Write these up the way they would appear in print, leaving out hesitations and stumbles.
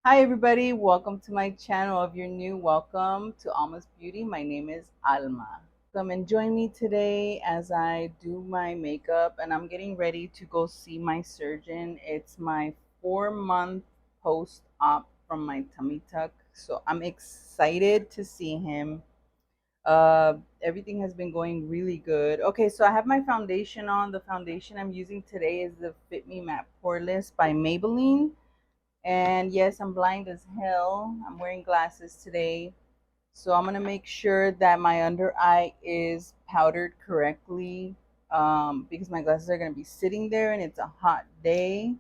Hi everybody, welcome to my channel. If you're new, welcome to AlmasBeauty. My name is Alma. Come and join me today as I do my makeup and I'm getting ready to go see my surgeon. It's my 4-month post-op from my tummy tuck. So I'm excited to see him. Everything has been going really good. Okay, so I have my foundation on. The foundation I'm using today is the Fit Me Matte Poreless by Maybelline. And yes, I'm blind as hell. I'm wearing glasses today. So I'm going to make sure that my under eye is powdered correctly because my glasses are going to be sitting there and it's a hot day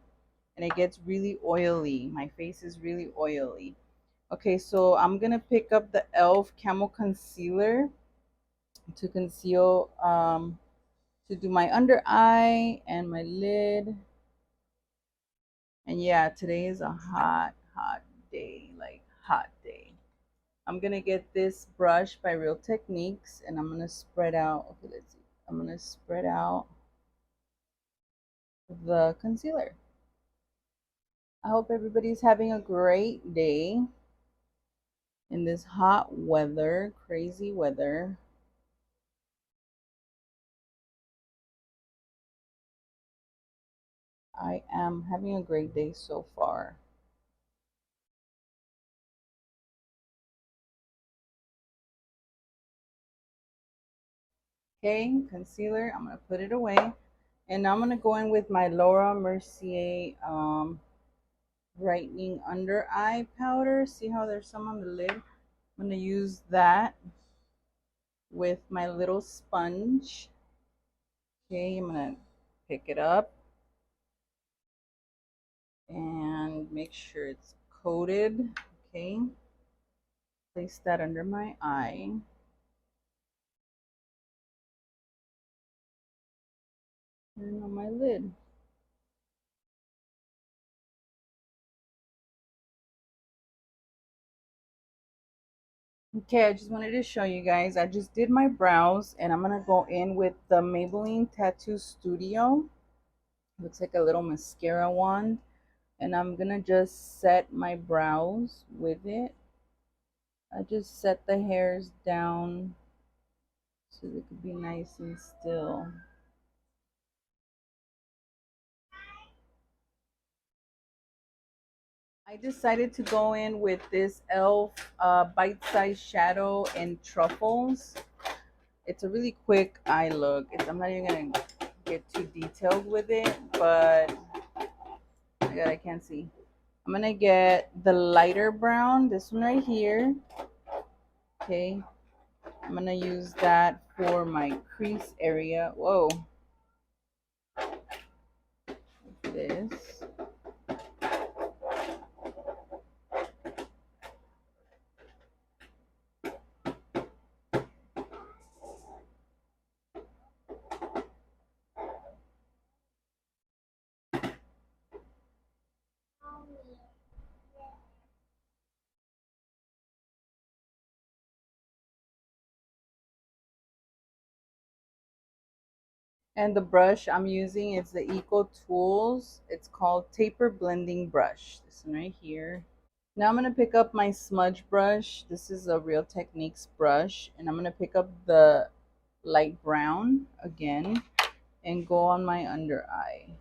and it gets really oily. My face is really oily. Okay, so I'm going to pick up the e.l.f. Camo Concealer to conceal, to do my under eye and my lid. And yeah, today is a hot day, like hot day. I'm gonna get this brush by Real Techniques and I'm gonna spread out. Okay, let's see. I'm gonna spread out the concealer. I hope everybody's having a great day in this hot weather, crazy weather. I am having a great day so far. Okay, concealer, I'm gonna put it away. And now I'm gonna go in with my Laura Mercier brightening under eye powder. See how there's some on the lid? I'm going to use that with my little sponge. Okay, I'm going to pick it up and make sure it's coated. Okay, place that under my eye. And on my lid. Okay, I just wanted to show you guys. I just did my brows and I'm going to go in with the Maybelline Tattoo Studio. Looks like a little mascara wand. And I'm going to just set my brows with it. I just set the hairs down so they could be nice and still. I decided to go in with this e.l.f. Bite-Size Shadow in Truffles. It's a really quick eye look. I'm not even going to get too detailed with it, but oh my God, I can't see. I'm going to get the lighter brown, this one right here. Okay, I'm going to use that for my crease area. Whoa. This. And the brush I'm using is the Eco Tools. It's called Taper Blending Brush. This one right here. Now I'm going to pick up my smudge brush. This is a Real Techniques brush. And I'm going to pick up the light brown again and go on my under eye.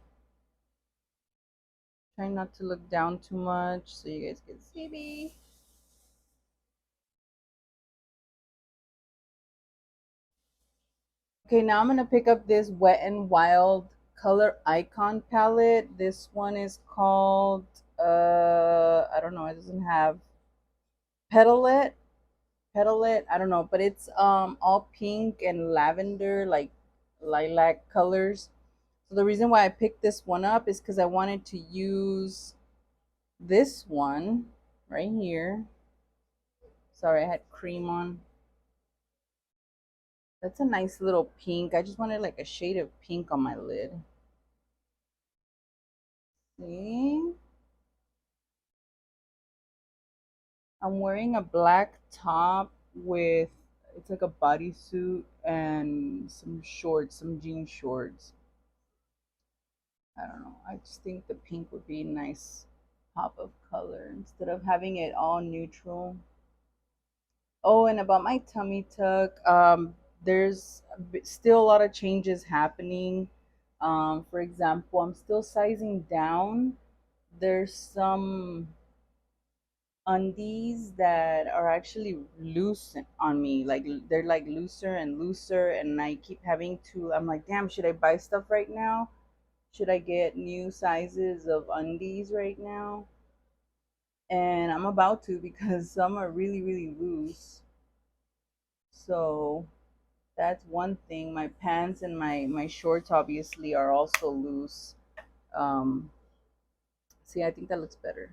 Try not to look down too much so you guys can see me. Okay, now I'm going to pick up this Wet n Wild Color Icon palette. This one is called, I don't know, it doesn't have Petal It, I don't know, but it's all pink and lavender, like lilac colors. So the reason why I picked this one up is because I wanted to use this one right here. Sorry, I had cream on. That's a nice little pink. I just wanted like a shade of pink on my lid. See? I'm wearing a black top with, it's like a bodysuit and some shorts, some jean shorts. I don't know. I just think the pink would be nice pop of color instead of having it all neutral. Oh, and about my tummy tuck, there's still a lot of changes happening. For example, I'm still sizing down. There's some undies that are actually loose on me. Like they're like looser and looser, and I keep having to. I'm like, damn, should I buy stuff right now? Should I get new sizes of undies right now? And I'm about to because some are really, really loose. So that's one thing. My pants and my shorts obviously are also loose. Um, See, I think that looks better.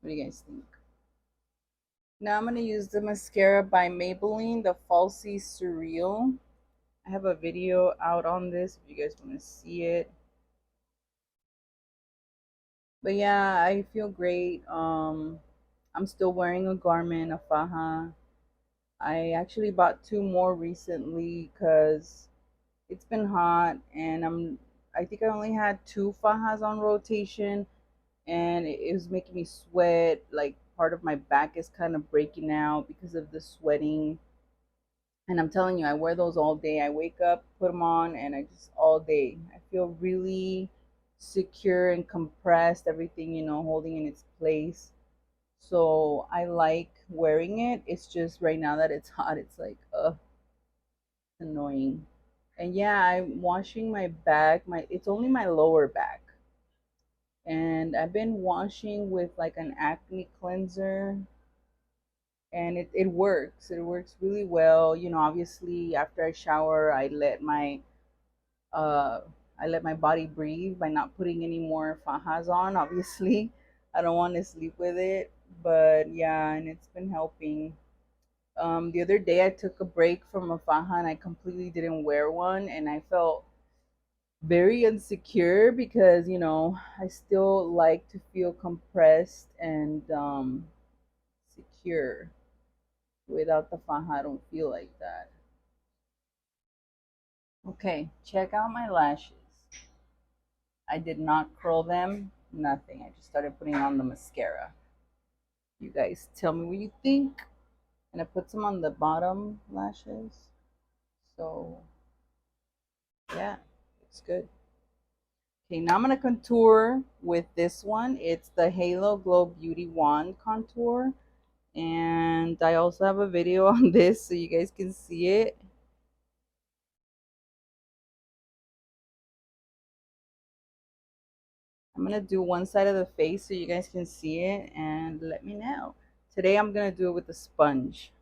What do you guys think? Now I'm gonna use the mascara by Maybelline, the Falsies Surreal. I have a video out on this if you guys want to see it. But yeah, I feel great. I'm still wearing a garment, a faja. I actually bought two more recently because it's been hot and I think I only had two fajas on rotation and it was making me sweat. Like part of my back is kind of breaking out because of the sweating. And I'm telling you, I wear those all day. I wake up, put them on, and I just all day. I feel really secure and compressed, everything, holding in its place. So I like wearing it. It's just right now that it's hot, it's like, annoying. And yeah, I'm washing my back. It's only my lower back. And I've been washing with like an acne cleanser and it works. It works really well. Obviously after I shower, uh I let my body breathe by not putting any more fajas on, obviously. I don't want to sleep with it, but yeah, and it's been helping. The other day I took a break from a faja and I completely didn't wear one and I felt very insecure because I still like to feel compressed and secure. Without the faja, I don't feel like that. Okay, check out my lashes. I did not curl them, nothing. I just started putting on the mascara. You guys tell me what you think. And I put some on the bottom lashes. So, yeah, it's good. Okay, now I'm going to contour with this one. It's the Halo Glow Beauty Wand Contour. And I also have a video on this so you guys can see it. I'm gonna do one side of the face so you guys can see it and let me know. Today I'm gonna do it with a sponge.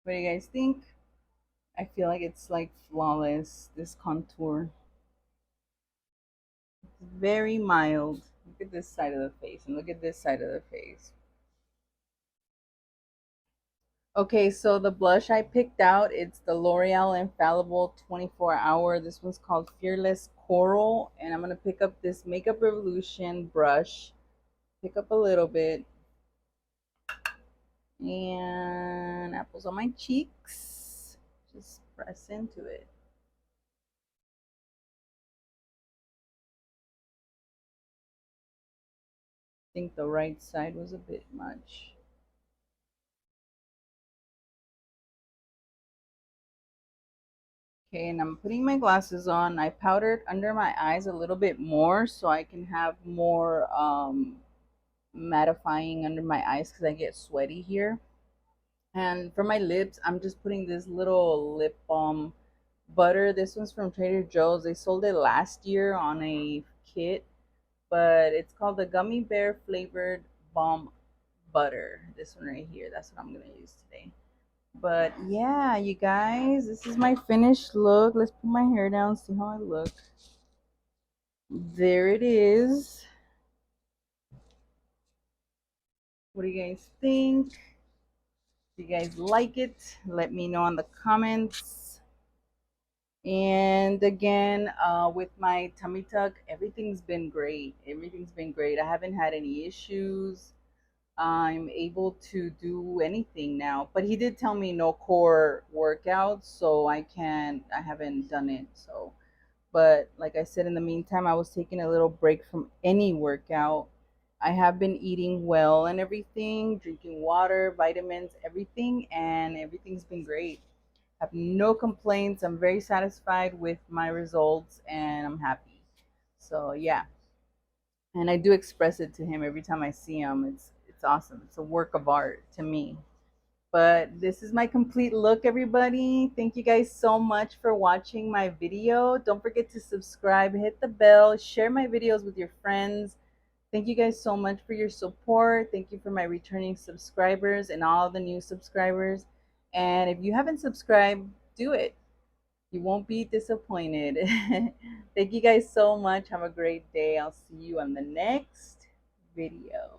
What do you guys think? I feel like it's like flawless, this contour. It's very mild. Look at this side of the face and look at this side of the face. Okay, so the blush I picked out, it's the L'Oreal Infallible 24 Hour. This one's called Fearless Coral. And I'm going to pick up this Makeup Revolution brush. Pick up a little bit. And apples on my cheeks. Just press into it. I think the right side was a bit much. Okay, and I'm putting my glasses on. I powdered under my eyes a little bit more so I can have more mattifying under my eyes because I get sweaty here. And for my lips, I'm just putting this little lip balm butter. This one's from Trader Joe's. They sold it last year on a kit, but it's called the Gummy Bear Flavored Balm Butter. This one right here. That's what I'm going to use today. But yeah, you guys, this is my finished look. Let's put my hair down, see how I look. There it is. What do you guys think? Do you guys like it? Let me know in the comments. And again, with my tummy tuck, everything's been great. Everything's been great. I haven't had any issues. I'm able to do anything now. But he did tell me no core workouts, so I haven't done it. So, but like I said, in the meantime, I was taking a little break from any workout. I have been eating well and everything, drinking water, vitamins, everything, and everything's been great. I have no complaints. I'm very satisfied with my results and I'm happy. So, yeah. And I do express it to him every time I see him. It's awesome. It's a work of art to me. But this is my complete look, everybody. Thank you guys so much for watching my video. Don't forget to subscribe, hit the bell, share my videos with your friends. Thank you guys so much for your support. Thank you for my returning subscribers and all the new subscribers. And if you haven't subscribed, do it. You won't be disappointed. Thank you guys so much. Have a great day. I'll see you on the next video.